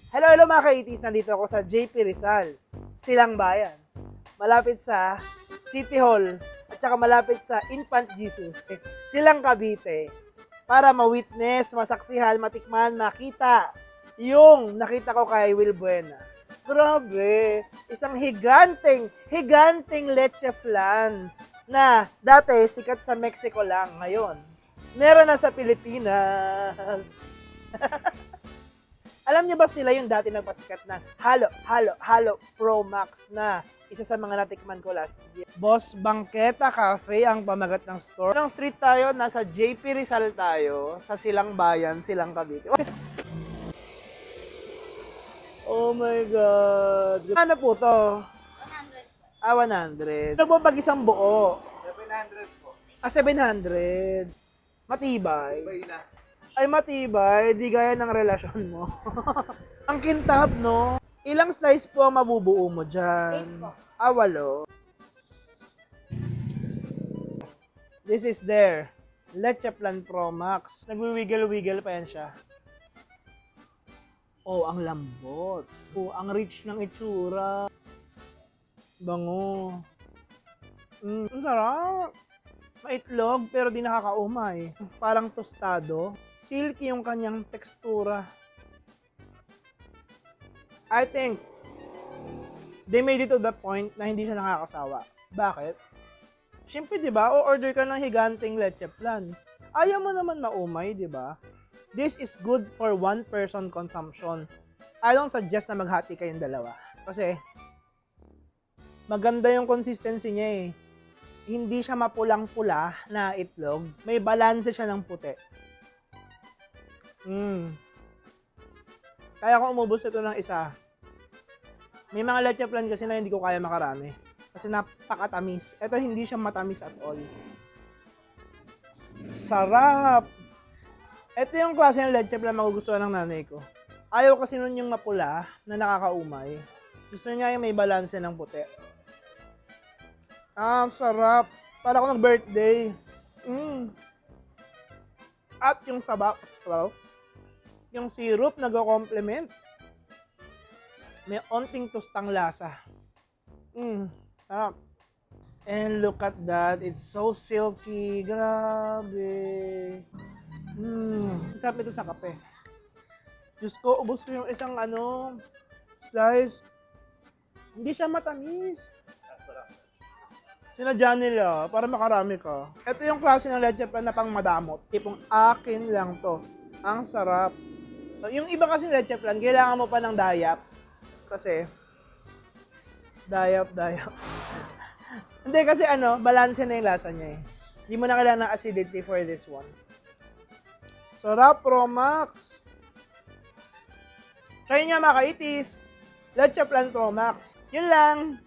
Hello mga ka-80s, nandito ako sa JP Rizal, Silang Bayan. Malapit sa City Hall at saka malapit sa Infant Jesus, Silang Cavite. Para ma-witness, masaksihan, matikman, makita yung nakita ko kay Will Buena. Grabe, isang higanteng leche flan na dati sikat sa Mexico lang ngayon. Meron na sa Pilipinas. Alam niyo ba sila yung dati nagpasikat ng Halo Pro Max na isa sa mga natikman ko last year. Boss Banqueta Cafe ang pamagat ng store. Anong street tayo? Nasa JP Rizal tayo, sa Silang Bayan, Silang Cavite. Oh my God. Ano po to? 100. 100. Ano po pag isang buo? 700 po. 700. Matibay. Iba na. Ay matibay, di gaya ng relasyon mo. Ang kintab, no? Ilang slice po ang mabubuo mo dyan? 8 po. 8. This is there. Leche Plan Pro Max. Nagwiwiggle-wiggle pa yan siya. Oh, ang lambot. Oh, ang rich ng itsura. Bango. Ang sarap. Maitlog pero di nakakaumay. Parang tostado. Silky yung kanyang tekstura. I think they made it to the point na hindi siya nakakasawa. Bakit? Siyempre, di ba? O-order ka ng higanteng leche flan. Ayaw mo naman maumay, di ba? This is good for one person consumption. I don't suggest na maghati kayong dalawa. Kasi maganda yung consistency niya eh. Hindi siya mapulang-pula na itlog. May balanse siya ng puti. Kaya ko umubos ito ng isa. May mga leche flan kasi na hindi ko kaya makarami. Kasi napakatamis. Ito hindi siya matamis at all. Sarap! Ito yung klase ng leche flan magugustuhan ng nanay ko. Ayaw kasi nun yung mapula na nakakaumay. Gusto niya yung may balanse ng puti. Sarap. Para ako nag-birthday. At yung sabaw, yung syrup nag-complement. May onting tostang lasa. Sarap. And look at that. It's so silky. Grabe. Sarap ito sa kape. Diyos ko, ubos ko yung isang slice. Hindi siya matamis. Sinadya nila para makarami ka. Ito yung klase ng leche flan na pang madamot. Tipong akin lang to. Ang sarap. Yung iba kasi leche flan, kailangan mo pa ng dayap. Kasi, dayap. Hindi kasi balanse na yung lasa niya eh. Hindi mo na kailangan ng acidity for this one. Sarap, Pro Max. Try niya mga ka-itis. Leche Plan Pro Max. Yun lang.